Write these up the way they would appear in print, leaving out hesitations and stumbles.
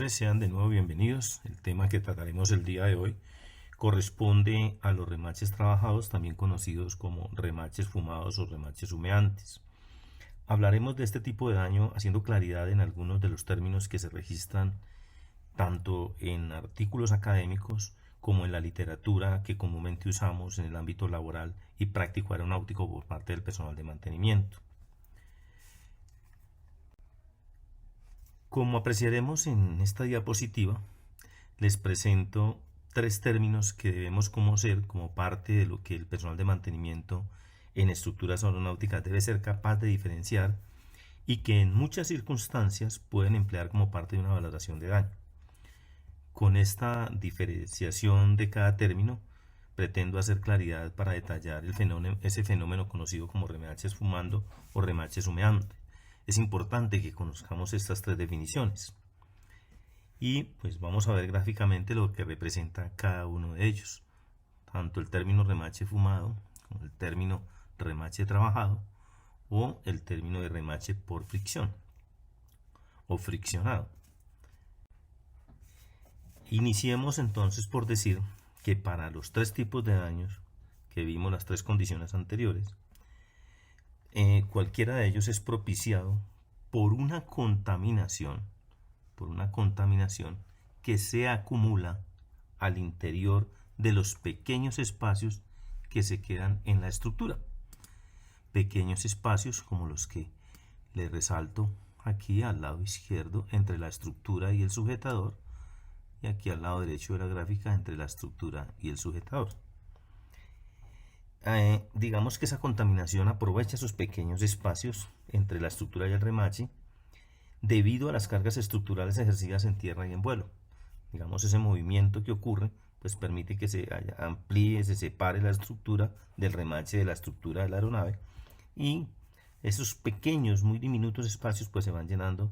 Pues sean de nuevo bienvenidos. El tema que trataremos el día de hoy corresponde a los remaches trabajados, también conocidos como remaches fumados o remaches humeantes. Hablaremos de este tipo de daño haciendo claridad en algunos de los términos que se registran tanto en artículos académicos como en la literatura que comúnmente usamos en el ámbito laboral y práctico aeronáutico por parte del personal de mantenimiento. Como apreciaremos en esta diapositiva, les presento tres términos que debemos conocer como parte de lo que el personal de mantenimiento en estructuras aeronáuticas debe ser capaz de diferenciar y que en muchas circunstancias pueden emplear como parte de una valoración de daño. Con esta diferenciación de cada término, pretendo hacer claridad para detallar ese fenómeno conocido como remaches fumando o remaches humeantes. Es importante que conozcamos estas tres definiciones. Y pues vamos a ver gráficamente lo que representa cada uno de ellos. Tanto el término remache fumado como el término remache trabajado o el término de remache por fricción o friccionado. Iniciemos entonces por decir que para los tres tipos de daños que vimos, las tres condiciones anteriores, cualquiera de ellos es propiciado por una contaminación que se acumula al interior de los pequeños espacios que se quedan en la estructura. Pequeños espacios como los que les resalto aquí al lado izquierdo entre la estructura y el sujetador, y aquí al lado derecho de la gráfica entre la estructura y el sujetador. Digamos que esa contaminación aprovecha esos pequeños espacios entre la estructura y el remache debido a las cargas estructurales ejercidas en tierra y en vuelo. Digamos, ese movimiento que ocurre pues permite que se amplíe, se separe la estructura del remache de la estructura de la aeronave, y esos pequeños, muy diminutos espacios pues se van llenando,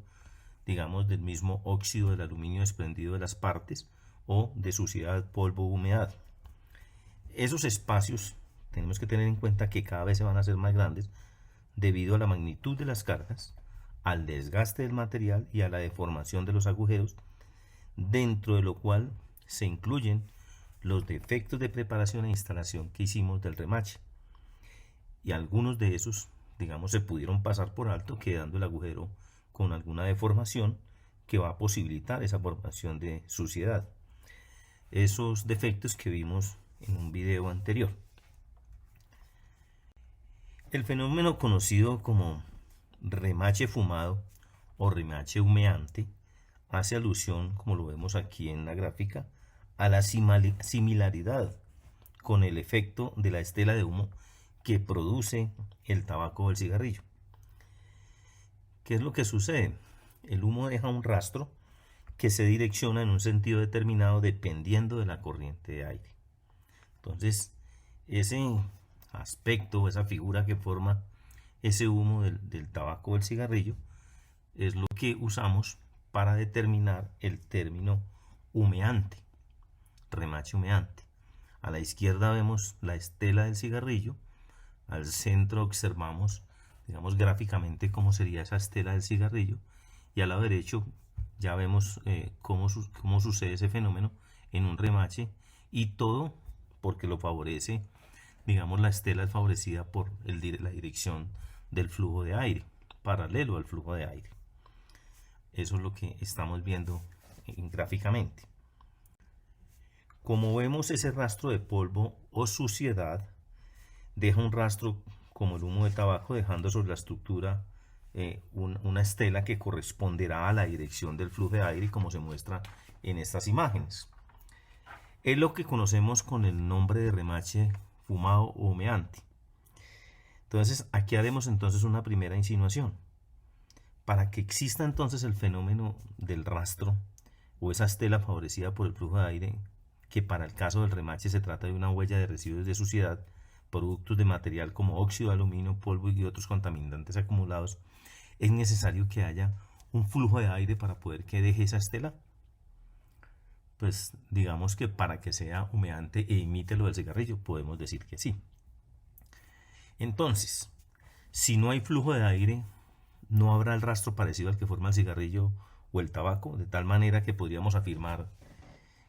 digamos, del mismo óxido del aluminio desprendido de las partes o de suciedad, polvo, humedad. Esos espacios tenemos que tener en cuenta que cada vez se van a hacer más grandes debido a la magnitud de las cargas, al desgaste del material y a la deformación de los agujeros, dentro de lo cual se incluyen los defectos de preparación e instalación que hicimos del remache. Y algunos de esos, digamos, se pudieron pasar por alto, quedando el agujero con alguna deformación que va a posibilitar esa formación de suciedad. Esos defectos que vimos en un video anterior. El fenómeno conocido como remache fumado o remache humeante hace alusión, como lo vemos aquí en la gráfica, a la similaridad con el efecto de la estela de humo que produce el tabaco o el cigarrillo. ¿Qué es lo que sucede? El humo deja un rastro que se direcciona en un sentido determinado dependiendo de la corriente de aire. Entonces, ese aspecto, esa figura que forma ese humo del tabaco o el cigarrillo es lo que usamos para determinar el término humeante, remache humeante. A la izquierda vemos la estela del cigarrillo, al centro observamos, digamos, gráficamente cómo sería esa estela del cigarrillo, y al lado derecho ya vemos cómo sucede ese fenómeno en un remache, y todo porque lo favorece, digamos, la estela es favorecida por la dirección del flujo de aire, paralelo al flujo de aire. Eso es lo que estamos viendo gráficamente. Como vemos, ese rastro de polvo o suciedad deja un rastro como el humo de tabaco, dejando sobre la estructura una estela que corresponderá a la dirección del flujo de aire, como se muestra en estas imágenes. Es lo que conocemos con el nombre de remache fumado o humeante. Entonces, aquí haremos entonces una primera insinuación. Para que exista entonces el fenómeno del rastro o esa estela favorecida por el flujo de aire, que para el caso del remache se trata de una huella de residuos de suciedad, productos de material como óxido de aluminio, polvo y otros contaminantes acumulados, es necesario que haya un flujo de aire para poder que deje esa estela. Pues digamos que para que sea humeante e imite lo del cigarrillo, podemos decir que sí. Entonces, si no hay flujo de aire, no habrá el rastro parecido al que forma el cigarrillo o el tabaco, de tal manera que podríamos afirmar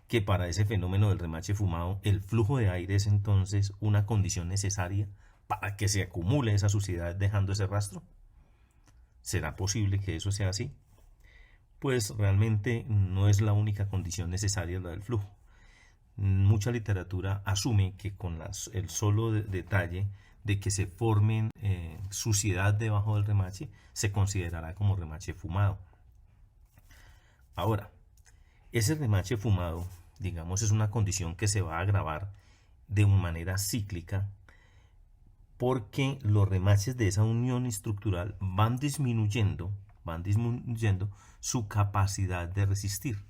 que para ese fenómeno del remache fumado, el flujo de aire es entonces una condición necesaria para que se acumule esa suciedad dejando ese rastro. ¿Será posible que eso sea así? Pues realmente no es la única condición necesaria la del flujo. Mucha literatura asume que con el solo detalle de que se formen suciedad debajo del remache, se considerará como remache fumado. Ahora, ese remache fumado, digamos, es una condición que se va a agravar de manera cíclica porque los remaches de esa unión estructural van disminuyendo su capacidad de resistir.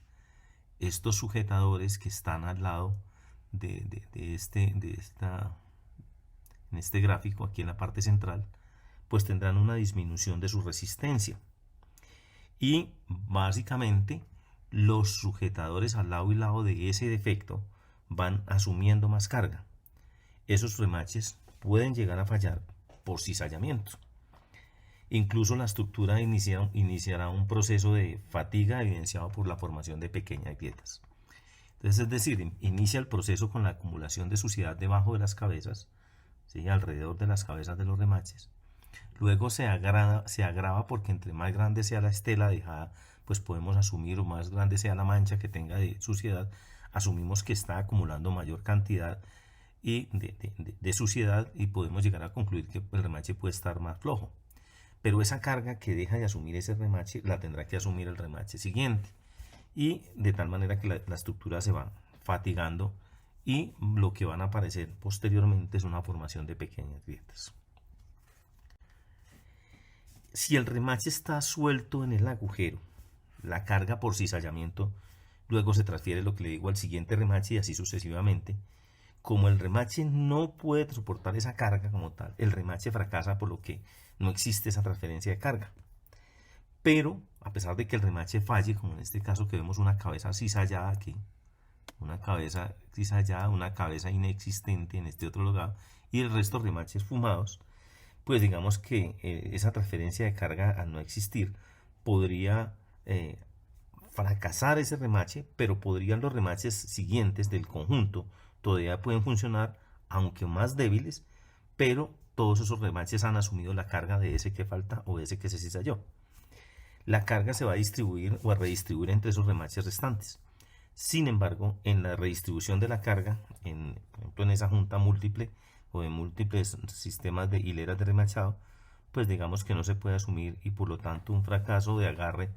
Estos sujetadores que están al lado en este gráfico, aquí en la parte central, pues tendrán una disminución de su resistencia. Y básicamente los sujetadores al lado y lado de ese defecto van asumiendo más carga. Esos remaches pueden llegar a fallar por cizallamiento. Incluso la estructura iniciará un proceso de fatiga evidenciado por la formación de pequeñas grietas. Entonces, es decir, inicia el proceso con la acumulación de suciedad debajo de las cabezas, ¿sí?, alrededor de las cabezas de los remaches. Luego se agrava porque entre más grande sea la estela dejada, pues podemos asumir, o más grande sea la mancha que tenga de suciedad, asumimos que está acumulando mayor cantidad de suciedad y podemos llegar a concluir que el remache puede estar más flojo. Pero esa carga que deja de asumir ese remache la tendrá que asumir el remache siguiente, y de tal manera que la estructura se va fatigando y lo que van a aparecer posteriormente es una formación de pequeñas grietas. Si el remache está suelto en el agujero, la carga por cizallamiento luego se transfiere, lo que le digo, al siguiente remache y así sucesivamente. Como el remache no puede soportar esa carga como tal, el remache fracasa, por lo que no existe esa transferencia de carga. Pero a pesar de que el remache falle, como en este caso que vemos una cabeza cizallada aquí, una cabeza cizallada, una cabeza inexistente en este otro lugar, y el resto de remaches fumados, pues digamos que esa transferencia de carga, al no existir, podría fracasar ese remache, pero podrían los remaches siguientes del conjunto todavía pueden funcionar, aunque más débiles, pero todos esos remaches han asumido la carga de ese que falta o de ese que se cizalló. La carga se va a distribuir o a redistribuir entre esos remaches restantes. Sin embargo, en la redistribución de la carga, por ejemplo en esa junta múltiple o de múltiples sistemas de hileras de remachado, pues digamos que no se puede asumir, y por lo tanto un fracaso de agarre,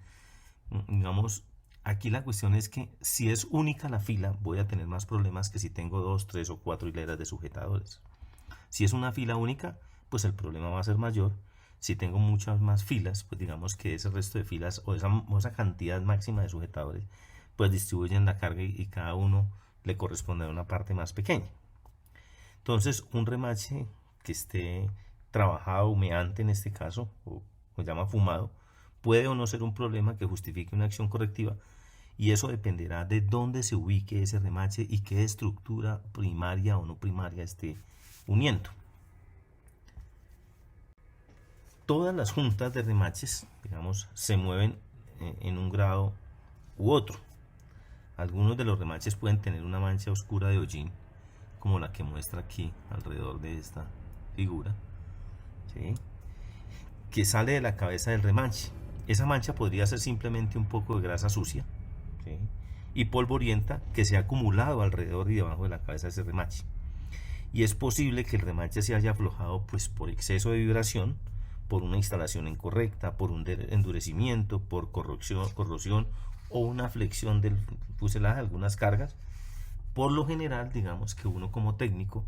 digamos, aquí la cuestión es que si es única la fila voy a tener más problemas que si tengo 2, 3 o 4 hileras de sujetadores. Si es una fila única, pues el problema va a ser mayor. Si tengo muchas más filas, pues digamos que ese resto de filas o esa cantidad máxima de sujetadores pues distribuyen la carga y cada uno le corresponde a una parte más pequeña. Entonces un remache que esté trabajado, humeante en este caso, o se llama fumado, puede o no ser un problema que justifique una acción correctiva, y eso dependerá de dónde se ubique ese remache y qué estructura primaria o no primaria esté uniendo. Todas las juntas de remaches, digamos, se mueven en un grado u otro. Algunos de los remaches pueden tener una mancha oscura de hollín, como la que muestra aquí alrededor de esta figura, ¿sí?, que sale de la cabeza del remache. Esa mancha podría ser simplemente un poco de grasa sucia, ¿sí?, y polvorienta que se ha acumulado alrededor y debajo de la cabeza de ese remache. Y es posible que el remache se haya aflojado pues por exceso de vibración, por una instalación incorrecta, por un endurecimiento, por corrosión o una flexión del fuselaje, algunas cargas. Por lo general, digamos que uno como técnico,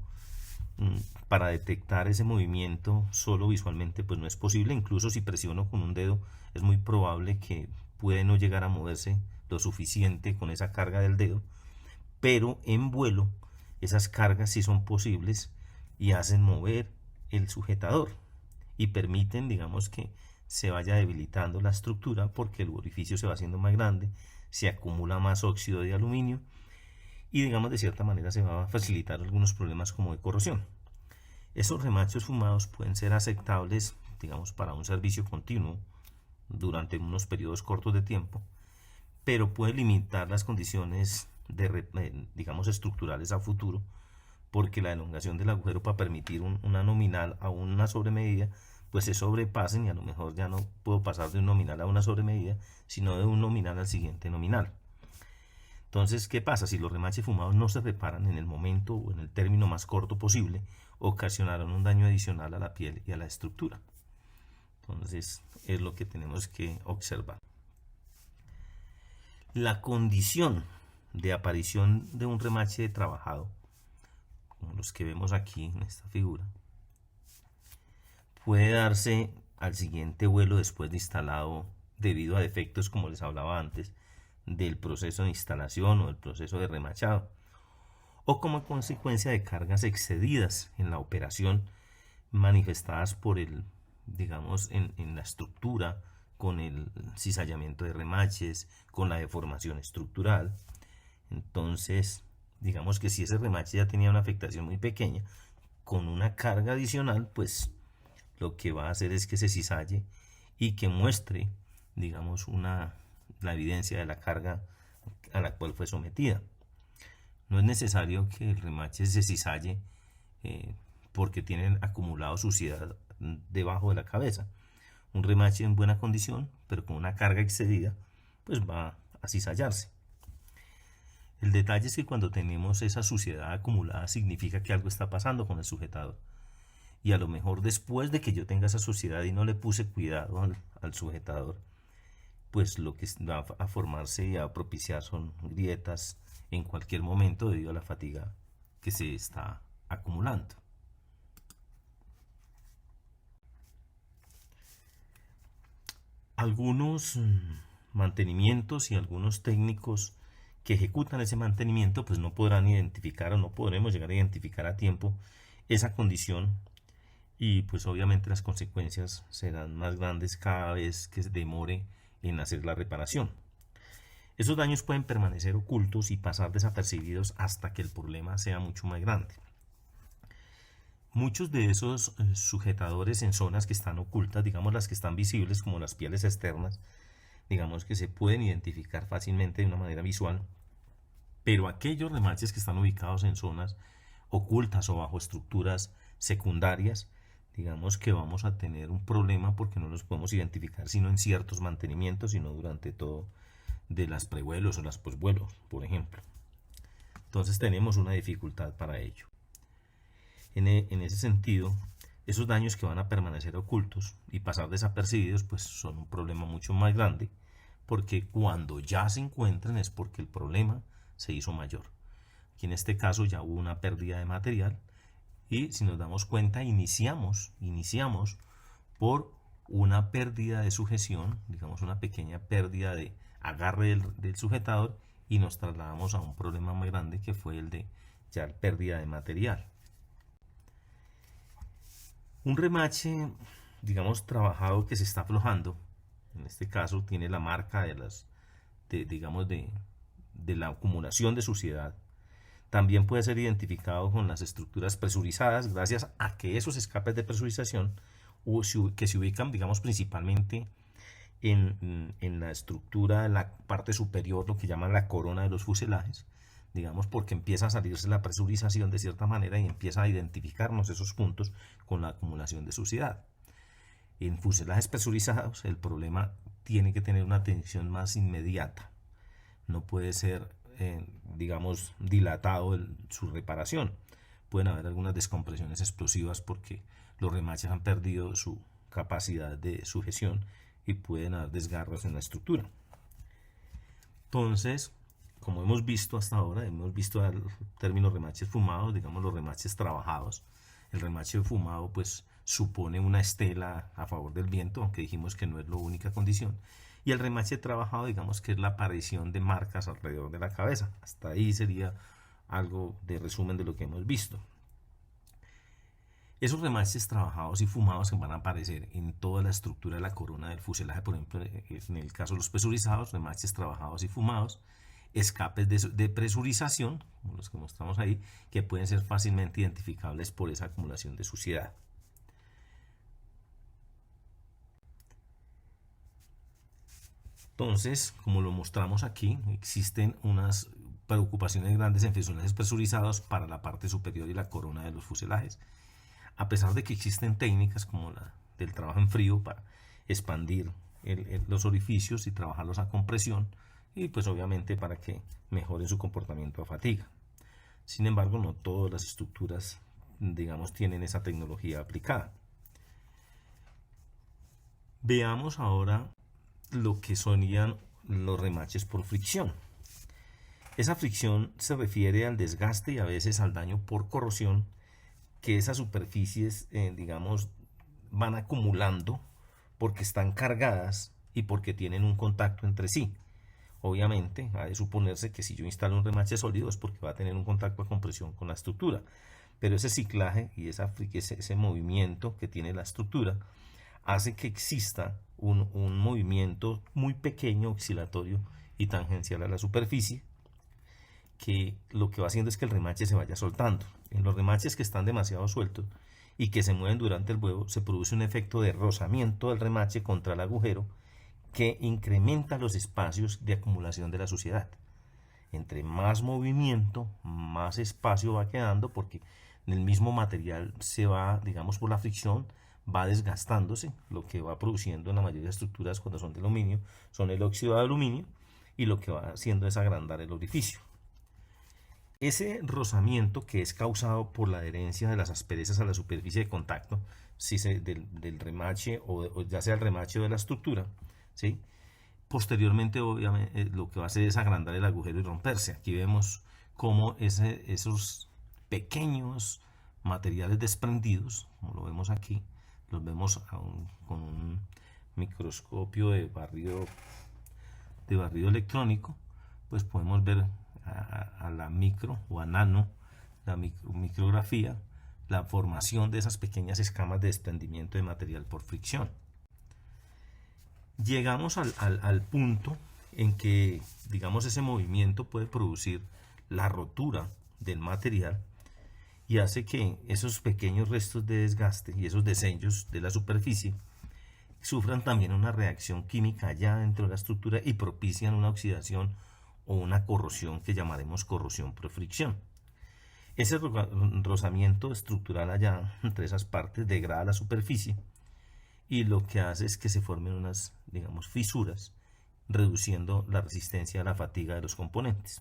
para detectar ese movimiento solo visualmente pues no es posible. Incluso si presiono con un dedo es muy probable que puede no llegar a moverse lo suficiente con esa carga del dedo, pero en vuelo esas cargas sí son posibles y hacen mover el sujetador y permiten, digamos, que se vaya debilitando la estructura porque el orificio se va haciendo más grande, se acumula más óxido de aluminio y, digamos, de cierta manera se va a facilitar algunos problemas como de corrosión. Esos remaches fumados pueden ser aceptables, digamos, para un servicio continuo durante unos periodos cortos de tiempo, pero puede limitar las condiciones digamos, estructurales a futuro, porque la elongación del agujero para permitir una nominal a una sobremedida, pues se sobrepasen y a lo mejor ya no puedo pasar de un nominal a una sobremedida, sino de un nominal al siguiente nominal. Entonces, ¿qué pasa? Si los remaches fumados no se reparan en el momento o en el término más corto posible, ocasionarán un daño adicional a la piel y a la estructura. Entonces, es lo que tenemos que observar. La condición de aparición de un remache trabajado, como los que vemos aquí en esta figura, puede darse al siguiente vuelo después de instalado debido a defectos, como les hablaba antes, del proceso de instalación o del proceso de remachado, o como consecuencia de cargas excedidas en la operación manifestadas por digamos, en la estructura, con el cizallamiento de remaches, con la deformación estructural. Entonces, digamos que si ese remache ya tenía una afectación muy pequeña, con una carga adicional, pues lo que va a hacer es que se cizalle y que muestre, digamos, la evidencia de la carga a la cual fue sometida. No es necesario que el remache se cizalle porque tienen acumulado suciedad debajo de la cabeza. Un remache en buena condición, pero con una carga excedida, pues va a cizallarse. El detalle es que cuando tenemos esa suciedad acumulada significa que algo está pasando con el sujetador. Y a lo mejor después de que yo tenga esa suciedad y no le puse cuidado al sujetador, pues lo que va a formarse y a propiciar son grietas en cualquier momento debido a la fatiga que se está acumulando. Algunos mantenimientos y algunos técnicos que ejecutan ese mantenimiento pues no podrán identificar o no podremos llegar a identificar a tiempo esa condición, y pues obviamente las consecuencias serán más grandes cada vez que se demore en hacer la reparación. Esos daños pueden permanecer ocultos y pasar desapercibidos hasta que el problema sea mucho más grande. Muchos de esos sujetadores en zonas que están ocultas, digamos las que están visibles como las pieles externas, digamos que se pueden identificar fácilmente de una manera visual, pero aquellos remaches que están ubicados en zonas ocultas o bajo estructuras secundarias, digamos que vamos a tener un problema porque no los podemos identificar sino en ciertos mantenimientos, sino durante todo de las prevuelos o las posvuelos, por ejemplo. Entonces tenemos una dificultad para ello. En ese sentido, esos daños que van a permanecer ocultos y pasar desapercibidos, pues son un problema mucho más grande, porque cuando ya se encuentran es porque el problema se hizo mayor. Aquí en este caso ya hubo una pérdida de material y si nos damos cuenta iniciamos por una pérdida de sujeción, digamos una pequeña pérdida de agarre del sujetador, y nos trasladamos a un problema más grande que fue el de ya pérdida de material. Un remache, digamos, trabajado que se está aflojando, en este caso tiene la marca de la acumulación de suciedad. También puede ser identificado con las estructuras presurizadas gracias a que esos escapes de presurización que se ubican, digamos, principalmente en la estructura, en la parte superior, lo que llaman la corona de los fuselajes, digamos, porque empieza a salirse la presurización de cierta manera y empieza a identificarnos esos puntos con la acumulación de suciedad. En fuselajes presurizados el problema tiene que tener una atención más inmediata, no puede ser digamos dilatado su reparación. Pueden haber algunas descompresiones explosivas porque los remaches han perdido su capacidad de sujeción y pueden haber desgarros en la estructura. Entonces, como hemos visto hasta ahora, hemos visto el término remaches fumados, digamos los remaches trabajados. El remache fumado pues supone una estela a favor del viento, aunque dijimos que no es la única condición. Y el remache trabajado, digamos que es la aparición de marcas alrededor de la cabeza. Hasta ahí sería algo de resumen de lo que hemos visto. Esos remaches trabajados y fumados van a aparecer en toda la estructura de la corona del fuselaje, por ejemplo, en el caso de los presurizados, remaches trabajados y fumados, escapes de presurización, como los que mostramos ahí, que pueden ser fácilmente identificables por esa acumulación de suciedad. Entonces, como lo mostramos aquí, existen unas preocupaciones grandes en fuselajes presurizados para la parte superior y la corona de los fuselajes. A pesar de que existen técnicas como la del trabajo en frío para expandir los orificios y trabajarlos a compresión, y pues obviamente para que mejoren su comportamiento a fatiga. Sin embargo, no todas las estructuras, digamos, tienen esa tecnología aplicada. Veamos ahora lo que sonían los remaches por fricción. Esa fricción se refiere al desgaste y a veces al daño por corrosión que esas superficies, digamos, van acumulando porque están cargadas y porque tienen un contacto entre sí. Obviamente, ha de suponerse que si yo instalo un remache sólido es porque va a tener un contacto a compresión con la estructura. Pero ese ciclaje y ese movimiento que tiene la estructura hace que exista un movimiento muy pequeño, oscilatorio y tangencial a la superficie, que lo que va haciendo es que el remache se vaya soltando. En los remaches que están demasiado sueltos y que se mueven durante el vuelo, se produce un efecto de rozamiento del remache contra el agujero que incrementa los espacios de acumulación de la suciedad. Entre más movimiento, más espacio va quedando, porque el mismo material se va, digamos, por la fricción, va desgastándose, lo que va produciendo en la mayoría de estructuras cuando son de aluminio, son el óxido de aluminio, y lo que va haciendo es agrandar el orificio. Ese rozamiento que es causado por la adherencia de las asperezas a la superficie de contacto, del remache o ya sea el remache o de la estructura, ¿sí? Posteriormente, obviamente, lo que va a hacer es agrandar el agujero y romperse. Aquí vemos cómo esos pequeños materiales desprendidos, como lo vemos aquí, los vemos con un microscopio de barrido electrónico, pues podemos ver a la micro o a nano, la micrografía, la formación de esas pequeñas escamas de desprendimiento de material por fricción. Llegamos al punto en que, digamos, ese movimiento puede producir la rotura del material y hace que esos pequeños restos de desgaste y esos destellos de la superficie sufran también una reacción química allá dentro de la estructura y propician una oxidación o una corrosión que llamaremos corrosión por fricción. Ese rozamiento estructural allá entre esas partes degrada la superficie y lo que hace es que se formen unas, digamos, fisuras, reduciendo la resistencia a la fatiga de los componentes.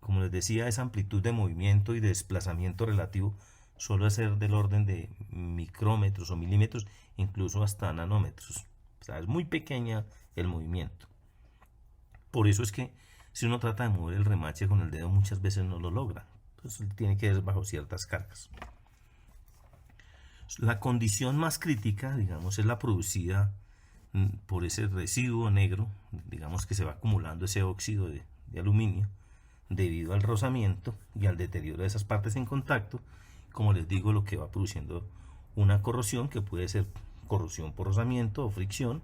Como les decía, esa amplitud de movimiento y de desplazamiento relativo suele ser del orden de micrómetros o milímetros, incluso hasta nanómetros. O sea, es muy pequeña el movimiento. Por eso es que si uno trata de mover el remache con el dedo, muchas veces no lo logra. Entonces tiene que ser bajo ciertas cargas. La condición más crítica, digamos, es la producida por ese residuo negro, digamos, que se va acumulando ese óxido de aluminio debido al rozamiento y al deterioro de esas partes en contacto. Como les digo, lo que va produciendo una corrosión, que puede ser corrosión por rozamiento o fricción,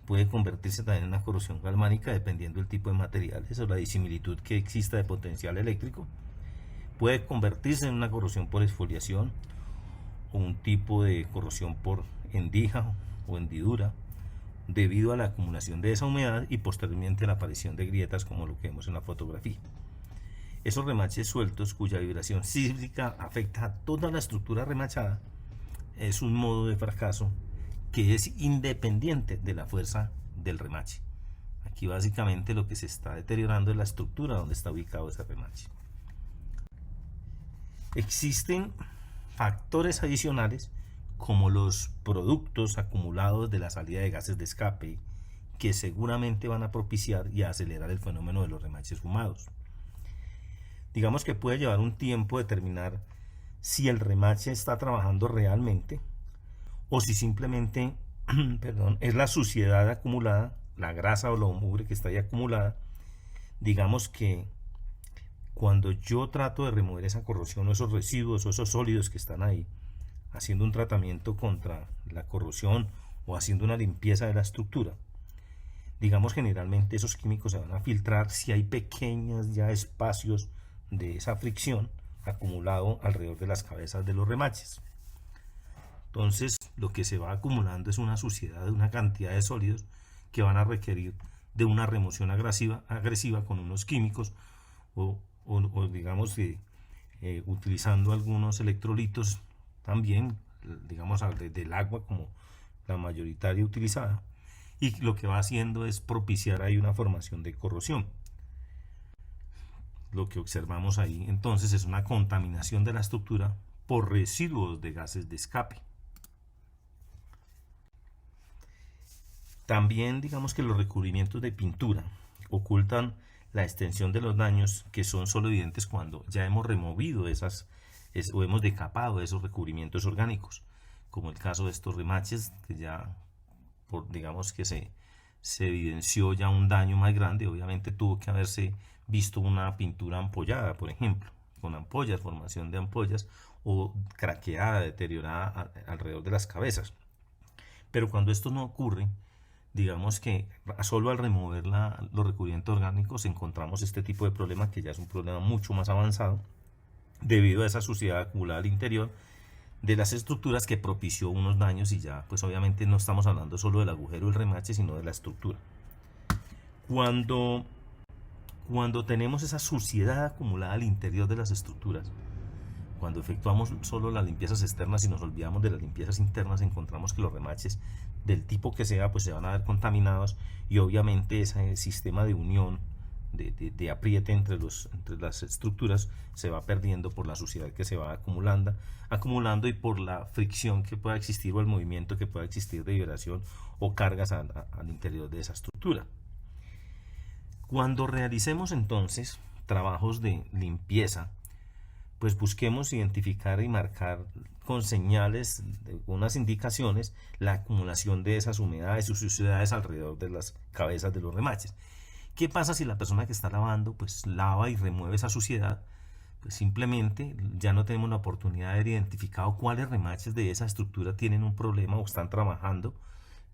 puede convertirse también en una corrosión galvánica dependiendo del tipo de materiales o la disimilitud que exista de potencial eléctrico. Puede convertirse en una corrosión por exfoliación o un tipo de corrosión por hendija o hendidura debido a la acumulación de esa humedad y posteriormente a la aparición de grietas, como lo que vemos en la fotografía. Esos remaches sueltos cuya vibración sísmica afecta a toda la estructura remachada es un modo de fracaso que es independiente de la fuerza del remache. Aquí básicamente lo que se está deteriorando es la estructura donde está ubicado ese remache. Existen factores adicionales como los productos acumulados de la salida de gases de escape que seguramente van a propiciar y a acelerar el fenómeno de los remaches fumados. Digamos que puede llevar un tiempo determinar si el remache está trabajando realmente o si simplemente es la suciedad acumulada, la grasa o la mugre que está ahí acumulada. Digamos que cuando yo trato de remover esa corrosión o esos residuos o esos sólidos que están ahí, haciendo un tratamiento contra la corrosión o haciendo una limpieza de la estructura, digamos, generalmente esos químicos se van a filtrar si hay pequeños ya espacios de esa fricción acumulado alrededor de las cabezas de los remaches. Entonces lo que se va acumulando es una suciedad de una cantidad de sólidos que van a requerir de una remoción agresiva con unos químicos o digamos utilizando algunos electrolitos también, digamos del agua como la mayoritaria utilizada, y lo que va haciendo es propiciar ahí una formación de corrosión. Lo que observamos ahí entonces es una contaminación de la estructura por residuos de gases de escape. También digamos que los recubrimientos de pintura ocultan la extensión de los daños, que son solo evidentes cuando ya hemos removido o hemos decapado esos recubrimientos orgánicos, como el caso de estos remaches, que ya digamos que se evidenció ya un daño más grande. Obviamente tuvo que haberse visto una pintura ampollada, por ejemplo, con ampollas, formación de ampollas, o craqueada, deteriorada alrededor de las cabezas. Pero cuando esto no ocurre, digamos que solo al remover los recubrimientos orgánicos encontramos este tipo de problema, que ya es un problema mucho más avanzado debido a esa suciedad acumulada al interior de las estructuras que propició unos daños, y ya pues obviamente no estamos hablando solo del agujero del remache, sino de la estructura. Cuando tenemos esa suciedad acumulada al interior de las estructuras, cuando efectuamos solo las limpiezas externas y nos olvidamos de las limpiezas internas, encontramos que los remaches del tipo que sea pues se van a ver contaminados, y obviamente ese sistema de unión de apriete entre las estructuras se va perdiendo por la suciedad que se va acumulando y por la fricción que pueda existir o el movimiento que pueda existir de vibración o cargas al interior de esa estructura. Cuando realicemos entonces trabajos de limpieza, pues busquemos identificar y marcar con señales, unas indicaciones, la acumulación de esas humedades y suciedades alrededor de las cabezas de los remaches. ¿Qué pasa si la persona que está lavando pues lava y remueve esa suciedad? Pues simplemente ya no tenemos la oportunidad de haber identificado cuáles remaches de esa estructura tienen un problema o están trabajando,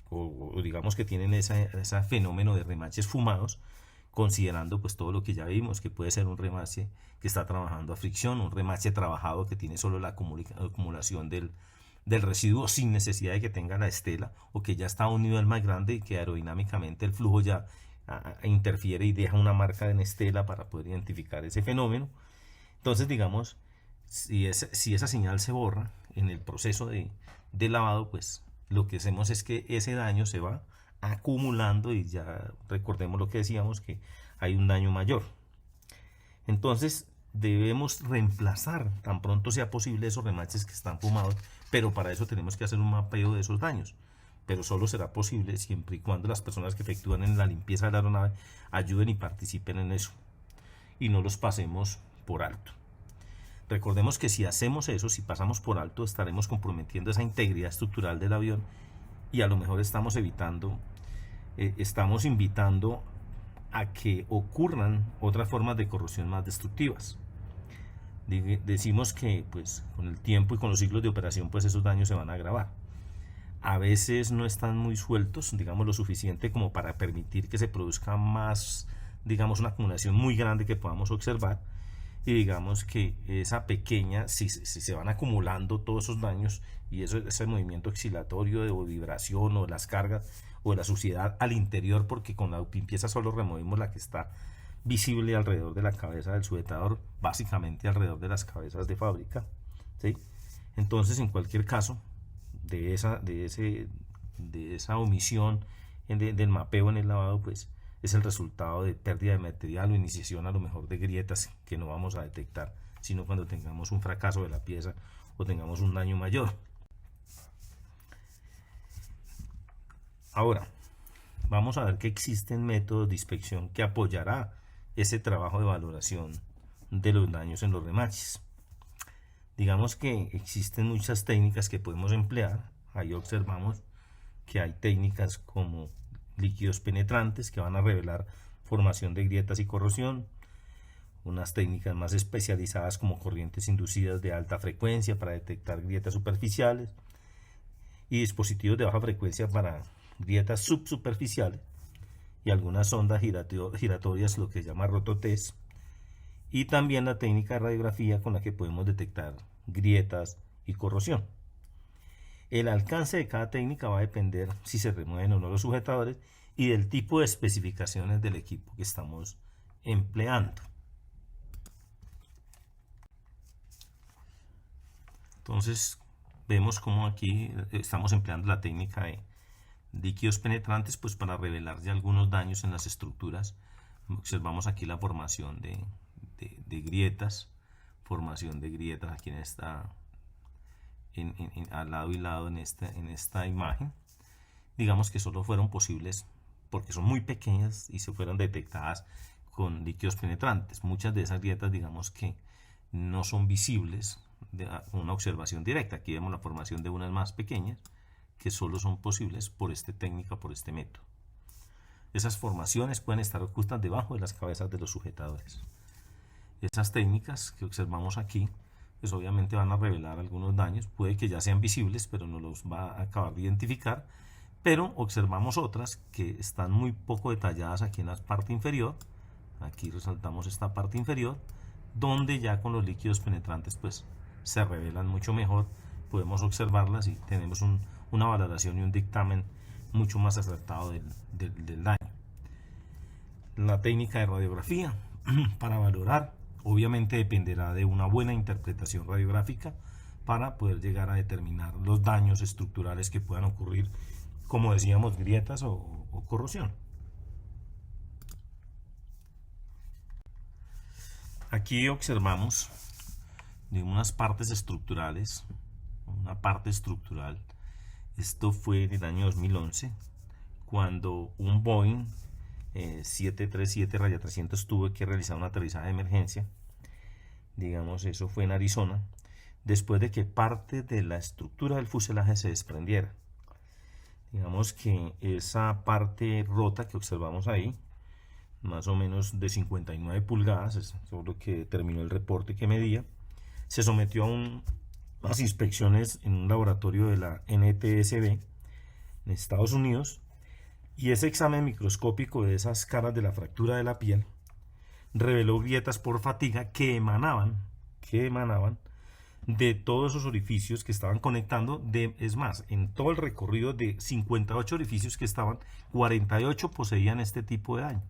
o digamos que tienen ese fenómeno de remaches fumados, considerando pues todo lo que ya vimos, que puede ser un remache que está trabajando a fricción, un remache trabajado que tiene solo la acumulación del residuo sin necesidad de que tenga la estela, o que ya está a un nivel más grande y que aerodinámicamente el flujo ya interfiere y deja una marca en estela para poder identificar ese fenómeno. Entonces digamos, si esa señal se borra en el proceso de lavado, pues lo que hacemos es que ese daño se va acumulando y ya recordemos lo que decíamos, que hay un daño mayor. Entonces debemos reemplazar tan pronto sea posible esos remaches que están fumados, pero para eso tenemos que hacer un mapeo de esos daños, pero solo será posible siempre y cuando las personas que efectúan en la limpieza de la aeronave ayuden y participen en eso y no los pasemos por alto. Recordemos que si hacemos eso, si pasamos por alto, estaremos comprometiendo esa integridad estructural del avión, y a lo mejor estamos invitando a que ocurran otras formas de corrosión más destructivas. Decimos que pues con el tiempo y con los ciclos de operación pues esos daños se van a agravar. A veces no están muy sueltos, digamos lo suficiente como para permitir que se produzca más, digamos una acumulación muy grande que podamos observar, y digamos que esa pequeña, si se van acumulando todos esos daños y ese movimiento oscilatorio de vibración o de las cargas o de la suciedad al interior, porque con la limpieza solo removemos la que está visible alrededor de la cabeza del sujetador, básicamente alrededor de las cabezas de fábrica, ¿sí? Entonces en cualquier caso de esa omisión del mapeo en el lavado, pues es el resultado de pérdida de material o iniciación a lo mejor de grietas que no vamos a detectar sino cuando tengamos un fracaso de la pieza o tengamos un daño mayor. Ahora vamos a ver que existen métodos de inspección que apoyará ese trabajo de valoración de los daños en los remaches. Digamos que existen muchas técnicas que podemos emplear. Ahí observamos que hay técnicas como líquidos penetrantes que van a revelar formación de grietas y corrosión, unas técnicas más especializadas como corrientes inducidas de alta frecuencia para detectar grietas superficiales, y dispositivos de baja frecuencia para grietas subsuperficiales, y algunas ondas giratorias, lo que se llama rototest, y también la técnica de radiografía con la que podemos detectar grietas y corrosión. El alcance de cada técnica va a depender si se remueven o no los sujetadores y del tipo de especificaciones del equipo que estamos empleando. Entonces vemos como aquí estamos empleando la técnica de líquidos penetrantes pues para revelar ya algunos daños en las estructuras. Observamos aquí la formación de grietas, formación de grietas aquí en esta al lado y lado en esta imagen. Digamos que solo fueron posibles porque son muy pequeñas y se fueron detectadas con líquidos penetrantes. Muchas de esas grietas digamos que no son visibles de una observación directa. Aquí vemos la formación de unas más pequeñas que solo son posibles por esta técnica, por este método. Esas formaciones pueden estar ocultas debajo de las cabezas de los sujetadores. Esas técnicas que observamos aquí pues obviamente van a revelar algunos daños, puede que ya sean visibles pero no los va a acabar de identificar, pero observamos otras que están muy poco detalladas aquí en la parte inferior. Aquí resaltamos esta parte inferior donde ya con los líquidos penetrantes pues se revelan mucho mejor, podemos observarlas y tenemos una valoración y un dictamen mucho más acertado del daño. La técnica de radiografía para valorar obviamente dependerá de una buena interpretación radiográfica para poder llegar a determinar los daños estructurales que puedan ocurrir, como decíamos, grietas o corrosión. Aquí observamos de unas partes estructurales, una parte estructural. Esto fue en el año 2011 cuando un Boeing 737-300 tuvo que realizar un aterrizaje de emergencia. Digamos, eso fue en Arizona, después de que parte de la estructura del fuselaje se desprendiera. Digamos que esa parte rota que observamos ahí, más o menos de 59 pulgadas, es lo que determinó el reporte que medía, se sometió a unas inspecciones en un laboratorio de la NTSB en Estados Unidos, y ese examen microscópico de esas caras de la fractura de la piel reveló grietas por fatiga que emanaban de todos esos orificios que estaban conectando. Es más, en todo el recorrido de 58 orificios que estaban, 48 poseían este tipo de daño.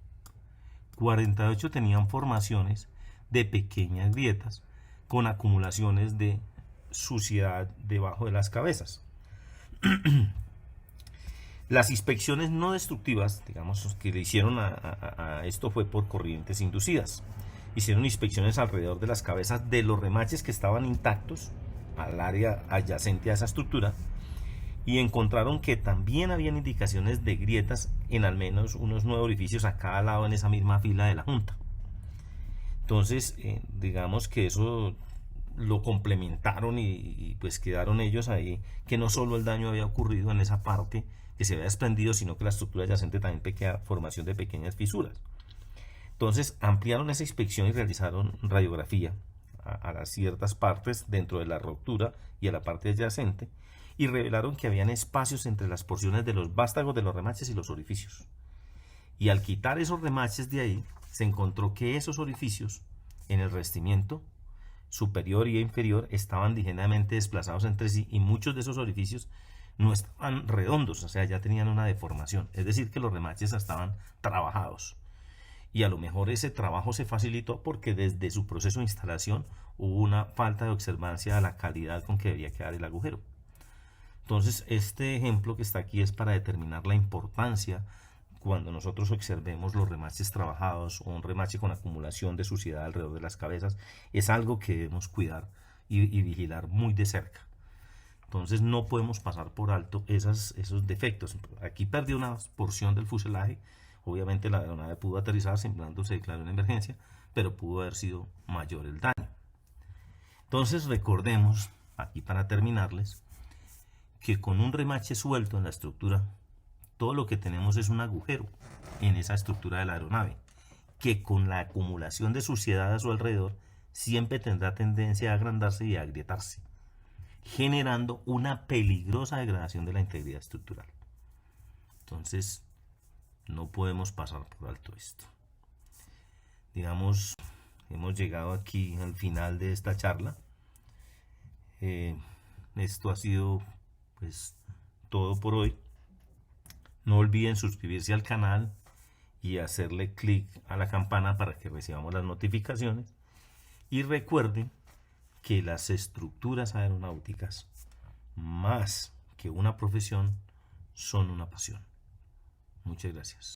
48 tenían formaciones de pequeñas grietas con acumulaciones de suciedad debajo de las cabezas. Las inspecciones no destructivas, digamos, que le hicieron a esto fue por corrientes inducidas. Hicieron inspecciones alrededor de las cabezas de los remaches que estaban intactos al área adyacente a esa estructura y encontraron que también habían indicaciones de grietas en al menos unos 9 orificios a cada lado en esa misma fila de la junta. Entonces, digamos que eso lo complementaron y pues quedaron ellos ahí, que no solo el daño había ocurrido en esa parte que se había desprendido, sino que la estructura adyacente también pequeña formación de pequeñas fisuras. Entonces ampliaron esa inspección y realizaron radiografía a las ciertas partes dentro de la ruptura y a la parte adyacente, y revelaron que habían espacios entre las porciones de los vástagos de los remaches y los orificios. Y al quitar esos remaches de ahí, se encontró que esos orificios en el revestimiento superior y inferior estaban ligeramente desplazados entre sí, y muchos de esos orificios no estaban redondos, o sea, ya tenían una deformación, es decir, que los remaches estaban trabajados. Y a lo mejor ese trabajo se facilitó porque desde su proceso de instalación hubo una falta de observancia a la calidad con que debía quedar el agujero. Entonces, este ejemplo que está aquí es para determinar la importancia cuando nosotros observemos los remaches trabajados o un remache con acumulación de suciedad alrededor de las cabezas. Es algo que debemos cuidar y vigilar muy de cerca. Entonces no podemos pasar por alto esos defectos. Aquí perdió una porción del fuselaje. Obviamente la aeronave pudo aterrizar, simulando se declaró en emergencia, pero pudo haber sido mayor el daño. Entonces recordemos, aquí para terminarles, que con un remache suelto en la estructura, todo lo que tenemos es un agujero en esa estructura de la aeronave, que con la acumulación de suciedad a su alrededor siempre tendrá tendencia a agrandarse y a agrietarse, generando una peligrosa degradación de la integridad estructural. Entonces, no podemos pasar por alto esto. Digamos, hemos llegado aquí al final de esta charla. Esto ha sido pues todo por hoy. No olviden suscribirse al canal y hacerle clic a la campana para que recibamos las notificaciones. Y recuerden que las estructuras aeronáuticas, más que una profesión, son una pasión. Muchas gracias.